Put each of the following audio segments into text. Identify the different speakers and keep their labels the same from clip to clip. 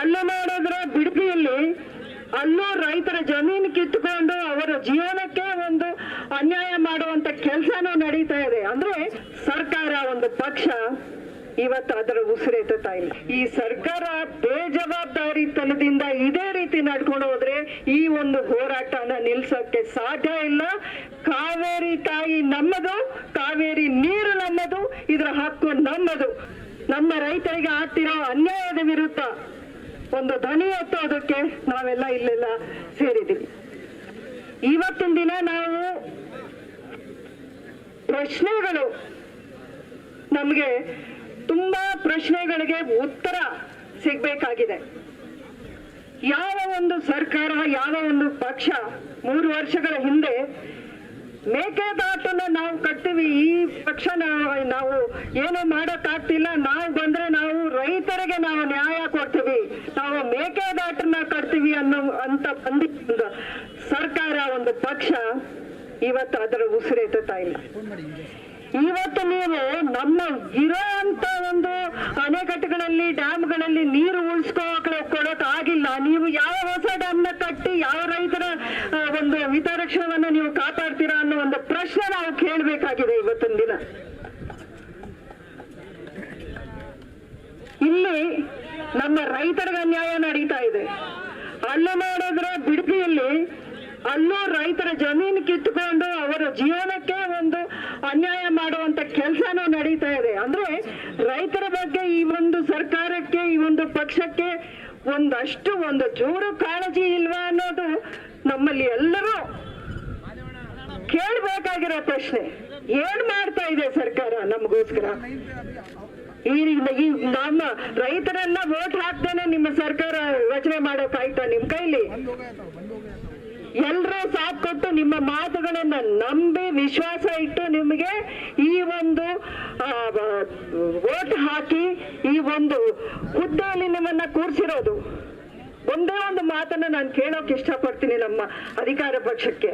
Speaker 1: ಅಲ್ಲಿ ನೋಡಿದ್ರೆ ಬಿಡದಿಯಲ್ಲಿ ಅಲ್ಲೂ ರೈತರ ಜಮೀನು ಕಿತ್ತುಕೊಂಡು ಅವರ ಜೀವನಕ್ಕೆ ಒಂದು ಅನ್ಯಾಯ ಮಾಡುವಂತ ಕೆಲಸನೂ ನಡೀತಾ ಇದೆ. ಅಂದ್ರೆ ಸರ್ಕಾರ ಒಂದು ಪಕ್ಷ ಇವತ್ತು ಅದರ ಉಸಿರೆತ್ತಾ ಇಲ್ಲ. ಈ ಸರ್ಕಾರ ಬೇಜವಾಬ್ದಾರಿತನದಿಂದ ಇದೇ ರೀತಿ ನಡ್ಕೊಂಡು ಹೋದ್ರೆ ಈ ಒಂದು ಹೋರಾಟನ ನಿಲ್ಸಕ್ಕೆ ಸಾಧ್ಯ ಇಲ್ಲ. ಕಾವೇರಿ ತಾಯಿ ನಮ್ಮದು, ಕಾವೇರಿ ನೀರು ನಮ್ಮದು, ಇದರ ಹಕ್ಕು ನಮ್ಮದು. ನಮ್ಮ ರೈತರಿಗೆ ಆಗ್ತಿರೋ ಅನ್ಯಾಯದ ವಿರುದ್ಧ ಒಂದು ಧ್ವನಿ ಎತ್ತೋದಕ್ಕೆ ನಾವೆಲ್ಲ ಇಲ್ಲೆಲ್ಲ ಸೇರಿದ್ದೀವಿ. ಇವತ್ತಿನ ದಿನ ನಾವು ಪ್ರಶ್ನೆಗಳು, ನಮಗೆ ತುಂಬಾ ಪ್ರಶ್ನೆಗಳಿಗೆ ಉತ್ತರ ಸಿಗ್ಬೇಕಾಗಿದೆ. ಯಾವ ಒಂದು ಸರ್ಕಾರ, ಯಾವ ಒಂದು ಪಕ್ಷ 3 ವರ್ಷಗಳ ಹಿಂದೆ ಮೇಕೆದಾಟನ್ನ ನಾವು ಕಟ್ತೀವಿ, ಈ ಪಕ್ಷ ನಾವು ಏನು ಮಾಡಕ್ಕಾಗ್ತಿಲ್ಲ, ನಾವು ಬಂದ್ರೆ ನಾವು ರೈತರಿಗೆ ನಾವು ನ್ಯಾಯ ಕೊಡ್ತೀವಿ, ನಾವು ಮೇಕೆದಾಟನ್ನ ಕಟ್ತೀವಿ ಅಂತ ಬಂದಿದ್ದ ಸರ್ಕಾರ ಒಂದು ಪಕ್ಷ ಇವತ್ತು ಅದರ ಉಸಿರೆತ್ತಾ ಇಲ್ಲ. ಇವತ್ತು ನೀವು ನಮ್ಮ ಇರೋ ಅಂತ ಒಂದು ಅಣೆಕಟ್ಟುಗಳಲ್ಲಿ, ಡ್ಯಾಮ್ಗಳಲ್ಲಿ ನೀರು ಉಳಿಸ್ಕೊಳಕ್ ಆಗಿಲ್ಲ. ನೀವು ಯಾವ ಹೊಸ ಡ್ಯಾಮ್ನ ಕಟ್ಟಿ ಯಾವ ರೈತರ ಒಂದು ಹಿತರಕ್ಷಣೆಯನ್ನು ನೀವು ಕಾಪಾಡ್ತೀರಾ ಅನ್ನೋ ಒಂದು ಪ್ರಶ್ನೆ ನಾವು ಕೇಳಬೇಕಾಗಿದೆ ಇವತ್ತಿನ ದಿನ. ಇಲ್ಲಿ ನಮ್ಮ ರೈತರಿಗೆ ಅನ್ಯಾಯ ನಡೀತಾ ಇದೆ. ಅಲ್ಲಿ ನೋಡಿದ್ರೆ ಬಿಡದಿಯಲ್ಲಿ ಅಲ್ಲೂ ರೈತರ ಜಮೀನು ಕಿತ್ತುಕೊಂಡು ಅವರ ಜೀವನಕ್ಕೆ ಒಂದು ಅನ್ಯಾಯ ಮಾಡುವಂತ ಕೆಲಸನೂ ನಡೀತಾ ಇದೆ. ಅಂದ್ರೆ ರೈತರ ಬಗ್ಗೆ ಈ ಒಂದು ಸರ್ಕಾರಕ್ಕೆ, ಈ ಒಂದು ಪಕ್ಷಕ್ಕೆ ಒಂದಷ್ಟು ಒಂದು ಚೂರು ಕಾಳಜಿ ಇಲ್ವಾ ಅನ್ನೋದು ನಮ್ಮಲ್ಲಿ ಎಲ್ಲರೂ ಕೇಳಬೇಕಾಗಿರೋ ಪ್ರಶ್ನೆ. ಏನ್ ಮಾಡ್ತಾ ಇದೆ ಸರ್ಕಾರ ನಮಗೋಸ್ಕರ? ಈ ನಮ್ಮ ರೈತರೆಲ್ಲ ವೋಟ್ ಹಾಕ್ದೇನೆ ನಿಮ್ಮ ಸರ್ಕಾರ ರಚನೆ ಮಾಡೋಕಾಯ್ತಾ ನಿಮ್ ಕೈಲಿ? ಎಲ್ಲರೂ ಸಾಥ್ ಕೊಟ್ಟು ನಿಮ್ಮ ಮಾತುಗಳನ್ನ ನಂಬಿ ವಿಶ್ವಾಸ ಇಟ್ಟು ನಿಮಗೆ ಈ ಒಂದು ವೋಟ್ ಹಾಕಿ ಈ ಒಂದು ಹುದ್ದೆಯಲ್ಲಿ ನಿಮ್ಮನ್ನ ಕೂರಿಸಿರೋದು. ಒಂದೇ ಒಂದು ಮಾತನ್ನ ನಾನು ಕೇಳೋಕೆ ಇಷ್ಟಪಡ್ತೀನಿ ನಮ್ಮ ಅಧಿಕಾರ ಪಕ್ಷಕ್ಕೆ.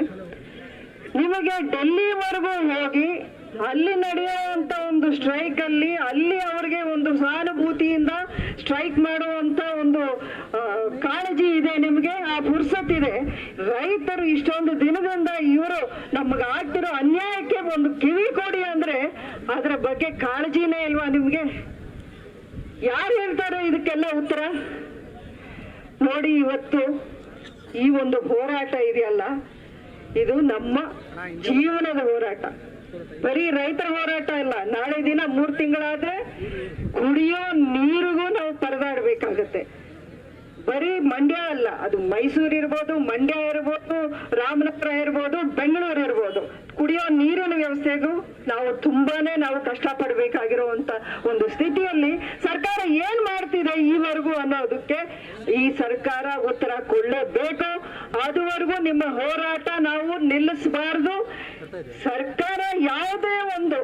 Speaker 1: ನಿಮಗೆ ಡೆಲ್ಲಿವರೆಗೂ ಹೋಗಿ ಅಲ್ಲಿ ನಡೆಯುವಂತ ಒಂದು ಸ್ಟ್ರೈಕ್ ಅಲ್ಲಿ ಅವರಿಗೆ ಒಂದು ಸಹಾನುಭೂತಿಯಿಂದ ಸ್ಟ್ರೈಕ್ ಮಾಡುವಂತ ಒಂದು ಕಾಳಜಿ ಇದೆ, ನಿಮಗೆ ಆ ಫುರ್ಸತ್ ಇದೆ. ರೈತರು ಇಷ್ಟೊಂದು ದಿನದಿಂದ ಇವರು ನಮ್ಗೆ ಆಗ್ತಿರೋ ಅನ್ಯಾಯಕ್ಕೆ ಒಂದು ಕಿವಿ ಕೊಡಿ ಅಂದ್ರೆ ಅದರ ಬಗ್ಗೆ ಕಾಳಜಿನೇ ಇಲ್ವಾ ನಿಮ್ಗೆ? ಯಾರು ಹೇಳ್ತಾರೆ ಇದಕ್ಕೆಲ್ಲ ಉತ್ತರ? ನೋಡಿ, ಇವತ್ತು ಈ ಒಂದು ಹೋರಾಟ ಇದೆಯಲ್ಲ, ಇದು ನಮ್ಮ ಜೀವನದ ಹೋರಾಟ. ಬರೀ ರೈತರ ಹೋರಾಟ ಇಲ್ಲ. ನಾಳೆ ದಿನ 3 ತಿಂಗಳಾದ್ರೆ ಕುಡಿಯೋ ನೀರಿಗೂ ನಾವು ಪರದಾಡ್ಬೇಕಾಗತ್ತೆ. ಬರೀ ಮಂಡ್ಯ ಅಲ್ಲ, ಅದು ಮೈಸೂರು ಇರ್ಬೋದು, ಮಂಡ್ಯ ಇರ್ಬೋದು, ರಾಮನಗರ ಇರ್ಬೋದು, ಬೆಂಗಳೂರು ಇರ್ಬೋದು, ಕುಡಿಯೋ ನೀರಿನ ವ್ಯವಸ್ಥೆಗೂ ನಾವು ಕಷ್ಟಪಡಬೇಕಾಗಿರುವಂತ ಒಂದು ಸ್ಥಿತಿಯಲ್ಲಿ ಸರ್ಕಾರ ಏನ್ ಮಾಡ್ತಿದೆ ಈವರೆಗೂ ಅನ್ನೋದಕ್ಕೆ ಈ ಸರ್ಕಾರ ಉತ್ತರ ಕೊಡಲೇಬೇಕು. ಅದುವರೆಗೂ ನಿಮ್ಮ ಹೋರಾಟ ನಾವು ನಿಲ್ಲಿಸಬಾರದು. ಸರ್ಕಾರ ಯಾವುದೇ ಒಂದು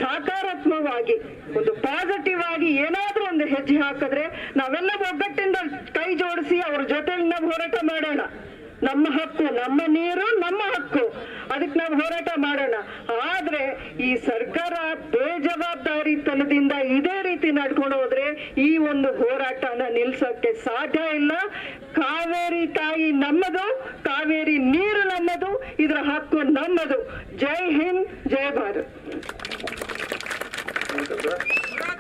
Speaker 1: ಸಕಾರಾತ್ಮಕವಾಗಿ, ಒಂದು ಪಾಸಿಟಿವ್ ಆಗಿ ಏನಾದ್ರೂ ಒಂದು ಹೆಜ್ಜೆ ಹಾಕಿದ್ರೆ ನಾವೆಲ್ಲ ಒಗ್ಗಟ್ಟಿಂದ ಕೈ ಜೋಡಿಸಿ ಅವ್ರ ಜೊತೆಲಿ ನಾವು ಹೋರಾಟ ಮಾಡೋಣ. ನಮ್ಮ ಹಕ್ಕು, ನಮ್ಮ ನೀರು ನಮ್ಮ ಹಕ್ಕು, ಅದಕ್ಕೆ ನಾವು ಹೋರಾಟ ಮಾಡೋಣ. ಆದ್ರೆ ಈ ಸರ್ಕಾರ ಬೇಜವಾಬ್ದಾರಿತನದಿಂದ ಇದೇ ರೀತಿ ನಡ್ಕೊಂಡು ಹೋದ್ರೆ ಈ ಒಂದು ಹೋರಾಟನ ನಿಲ್ಸಕ್ಕೆ ಸಾಧ್ಯ ಇಲ್ಲ. ಕಾವೇರಿ ತಾಯಿ ನಮ್ಮದು, ಕಾವೇರಿ ನೀರು ನಮ್ಮದು, ಇದರ ಹಕ್ಕು ನಮ್ಮದು. ಜೈ ಹಿಂದ್, ಜೈ ಭಾರತ್.